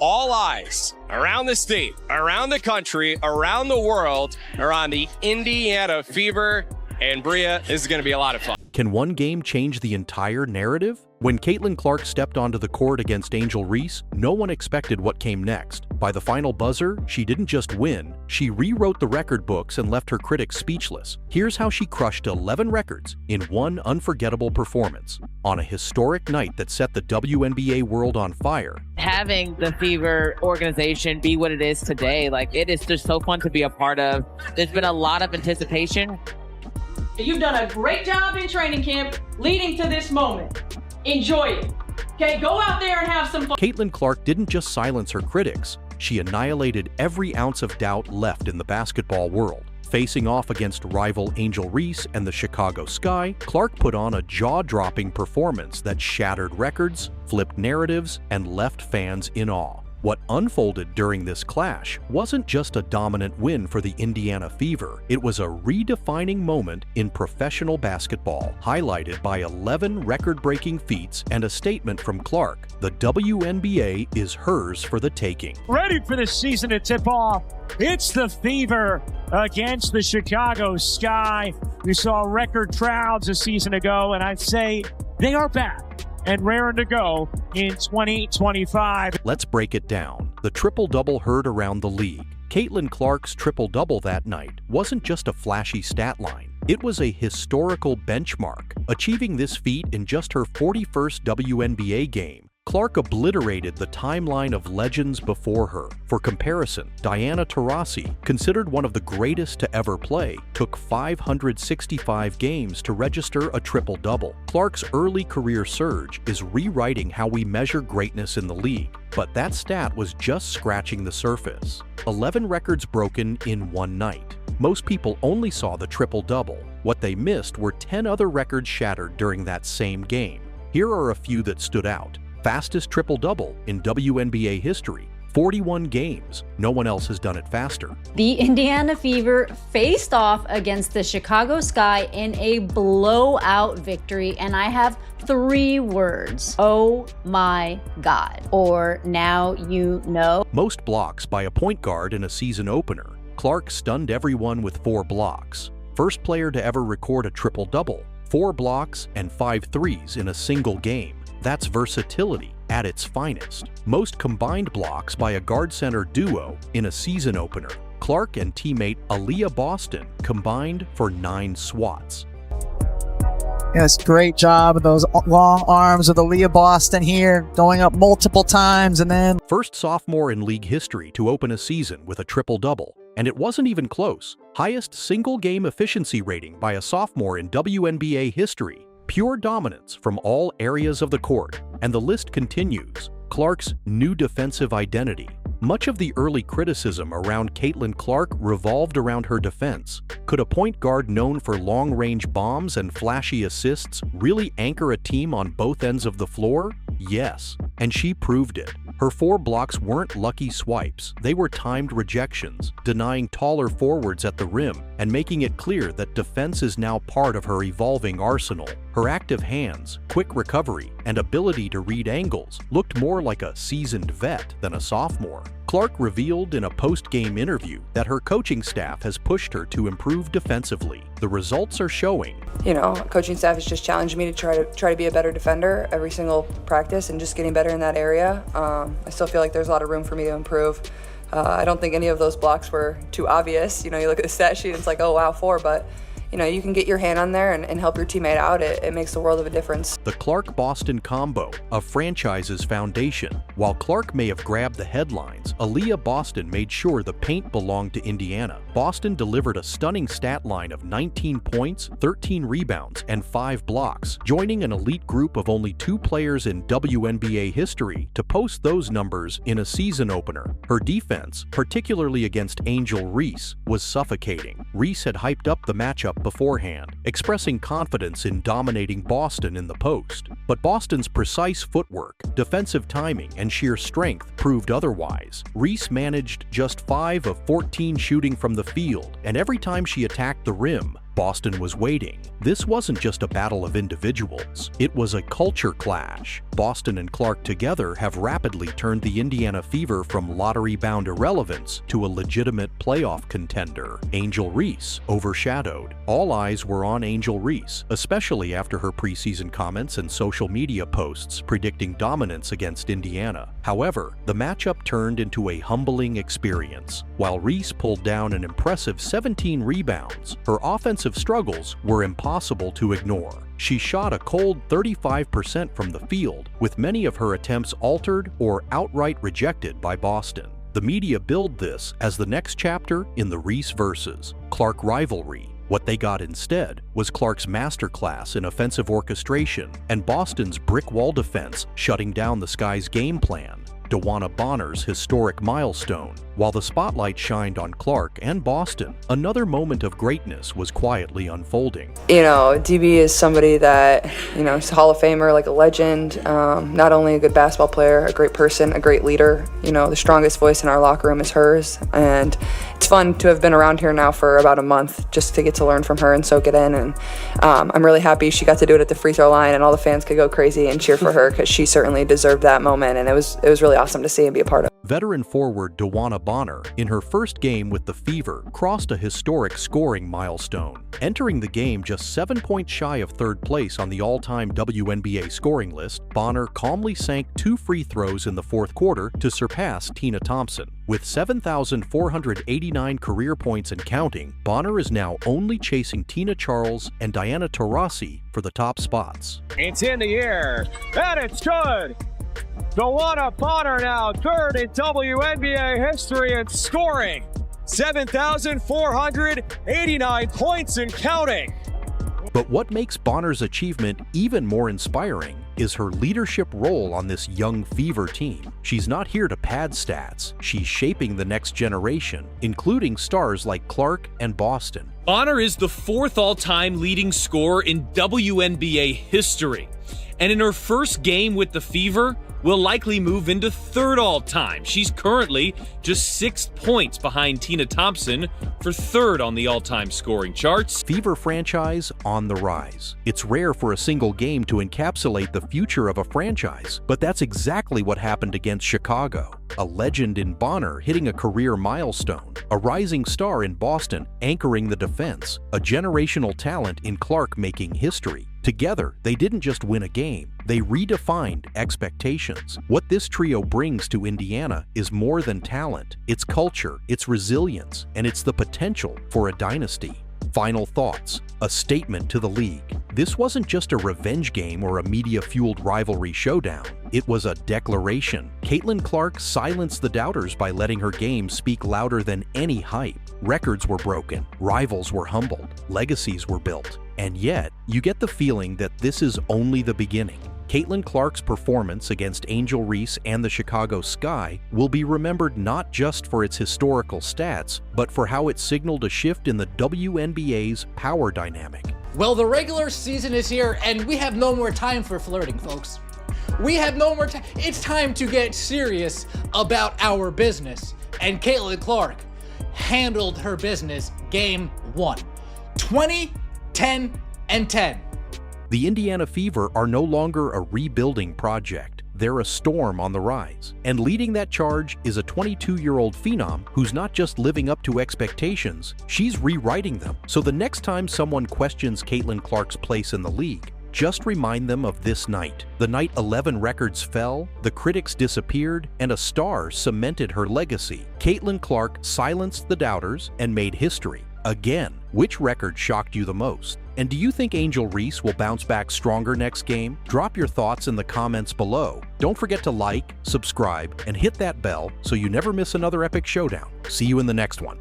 all eyes around the state, around the country, around the world are on the Indiana Fever. And Bria, this is going to be a lot of fun. Can one game change the entire narrative? When Caitlin Clark stepped onto the court against Angel Reese, no one expected what came next. By the final buzzer, she didn't just win, she rewrote the record books and left her critics speechless. Here's how she crushed 11 records in one unforgettable performance. On a historic night that set the WNBA world on fire. Having the Fever organization be what it is today, it is just so fun to be a part of. There's been a lot of anticipation. You've done a great job in training camp leading to this moment. Enjoy it. Okay, go out there and have some fun. Caitlin Clark didn't just silence her critics, she annihilated every ounce of doubt left in the basketball world. Facing off against rival Angel Reese and the Chicago Sky, Clark put on a jaw-dropping performance that shattered records, flipped narratives, and left fans in awe. What unfolded during this clash wasn't just a dominant win for the Indiana Fever, it was a redefining moment in professional basketball, highlighted by 11 record-breaking feats and a statement from Clark: the WNBA is hers for the taking. Ready for the season to tip off. It's the Fever against the Chicago Sky. We saw record crowds a season ago, and I'd say they are back and raring to go in 2025. Let's break it down. The triple-double heard around the league. Caitlin Clark's triple-double that night wasn't just a flashy stat line. It was a historical benchmark. Achieving this feat in just her 41st WNBA game, Clark obliterated the timeline of legends before her. For comparison, Diana Taurasi, considered one of the greatest to ever play, took 565 games to register a triple-double. Clark's early career surge is rewriting how we measure greatness in the league. But that stat was just scratching the surface. 11 records broken in one night. Most people only saw the triple-double. What they missed were 10 other records shattered during that same game. Here are a few that stood out. Fastest triple-double in WNBA history, 41 games. No one else has done it faster. The Indiana Fever faced off against the Chicago Sky in a blowout victory, and I have 3 words. Oh my God. Or now you know. Most blocks by a point guard in a season opener. Clark stunned everyone with 4 blocks. First player to ever record a triple-double, 4 blocks and 5 threes in a single game. That's versatility at its finest. Most combined blocks by a guard-center duo in a season opener. Clark and teammate Aaliyah Boston combined for 9 swats. Yes, great job of those long arms of Aaliyah Boston here, going up multiple times and then... First sophomore in league history to open a season with a triple-double. And it wasn't even close. Highest single-game efficiency rating by a sophomore in WNBA history. Pure dominance from all areas of the court, and the list continues. Clark's new defensive identity. Much of the early criticism around Caitlin Clark revolved around her defense. Could a point guard known for long-range bombs and flashy assists really anchor a team on both ends of the floor? Yes, and she proved it. Her 4 blocks weren't lucky swipes, they were timed rejections, denying taller forwards at the rim and making it clear that defense is now part of her evolving arsenal. Her active hands, quick recovery, and ability to read angles looked more like a seasoned vet than a sophomore. Clark revealed in a post-game interview that her coaching staff has pushed her to improve defensively. The results are showing. Coaching staff has just challenged me to try to be a better defender every single practice and just getting better in that area. I still feel like there's a lot of room for me to improve. I don't think any of those blocks were too obvious. You look at the stat sheet and it's like, oh wow, 4, but you can get your hand on there and help your teammate out. It makes the world of a difference. The Clark-Boston combo, a franchise's foundation. While Clark may have grabbed the headlines, Aaliyah Boston made sure the paint belonged to Indiana. Boston delivered a stunning stat line of 19 points, 13 rebounds, and 5 blocks, joining an elite group of only 2 players in WNBA history to post those numbers in a season opener. Her defense, particularly against Angel Reese, was suffocating. Reese had hyped up the matchup beforehand, expressing confidence in dominating Boston in the post. But Boston's precise footwork, defensive timing, and sheer strength proved otherwise. Reese managed just 5 of 14 shooting from the field, and every time she attacked the rim, Boston was waiting. This wasn't just a battle of individuals, it was a culture clash. Boston and Clark together have rapidly turned the Indiana Fever from lottery-bound irrelevance to a legitimate playoff contender. Angel Reese overshadowed. All eyes were on Angel Reese, especially after her preseason comments and social media posts predicting dominance against Indiana. However, the matchup turned into a humbling experience. While Reese pulled down an impressive 17 rebounds, her offensive struggles were impossible to ignore. She shot a cold 35% from the field, with many of her attempts altered or outright rejected by Boston. The media billed this as the next chapter in the Reese versus Clark rivalry. What they got instead was Clark's masterclass in offensive orchestration and Boston's brick wall defense shutting down the Sky's game plan. DeWanna Bonner's historic milestone. While the spotlight shined on Clark and Boston, another moment of greatness was quietly unfolding. You know, DB is somebody that, you know, he's a Hall of Famer, like a legend, not only a good basketball player, a great person, a great leader. You know, the strongest voice in our locker room is hers, and it's fun to have been around here now for about a month just to get to learn from her and soak it in, and I'm really happy she got to do it at the free throw line and all the fans could go crazy and cheer for her because she certainly deserved that moment, and it was really awesome to see and be a part of. Veteran forward DeWanna Bonner, in her first game with the Fever, crossed a historic scoring milestone. Entering the game just 7 points shy of third place on the all-time WNBA scoring list, Bonner calmly sank 2 free throws in the fourth quarter to surpass Tina Thompson. With 7,489 career points and counting, Bonner is now only chasing Tina Charles and Diana Taurasi for the top spots. It's in the air, and it's good! DeWanna Bonner now third in WNBA history in scoring. 7,489 points and counting. But what makes Bonner's achievement even more inspiring is her leadership role on this young Fever team. She's not here to pad stats. She's shaping the next generation, including stars like Clark and Boston. Bonner is the 4th all-time leading scorer in WNBA history. And in her first game with the Fever, will likely move into 3rd all-time. She's currently just 6 points behind Tina Thompson for 3rd on the all-time scoring charts. Fever franchise on the rise. It's rare for a single game to encapsulate the future of a franchise, but that's exactly what happened against Chicago. A legend in Bonner hitting a career milestone, a rising star in Boston anchoring the defense, a generational talent in Clark making history. Together, they didn't just win a game, they redefined expectations. What this trio brings to Indiana is more than talent. It's culture, it's resilience, and it's the potential for a dynasty. Final thoughts, a statement to the league. This wasn't just a revenge game or a media-fueled rivalry showdown. It was a declaration. Caitlin Clark silenced the doubters by letting her game speak louder than any hype. Records were broken, rivals were humbled, legacies were built. And yet, you get the feeling that this is only the beginning. Caitlin Clark's performance against Angel Reese and the Chicago Sky will be remembered not just for its historical stats, but for how it signaled a shift in the WNBA's power dynamic. Well, the regular season is here, and we have no more time for flirting, folks. We have no more time. It's time to get serious about our business. And Caitlin Clark handled her business game 1. 20, 10, and 10. The Indiana Fever are no longer a rebuilding project. They're a storm on the rise. And leading that charge is a 22-year-old phenom who's not just living up to expectations, she's rewriting them. So the next time someone questions Caitlin Clark's place in the league, just remind them of this night. The night 11 records fell, the critics disappeared, and a star cemented her legacy. Caitlin Clark silenced the doubters and made history. Again, which record shocked you the most? And do you think Angel Reese will bounce back stronger next game? Drop your thoughts in the comments below. Don't forget to like, subscribe, and hit that bell so you never miss another epic showdown. See you in the next one.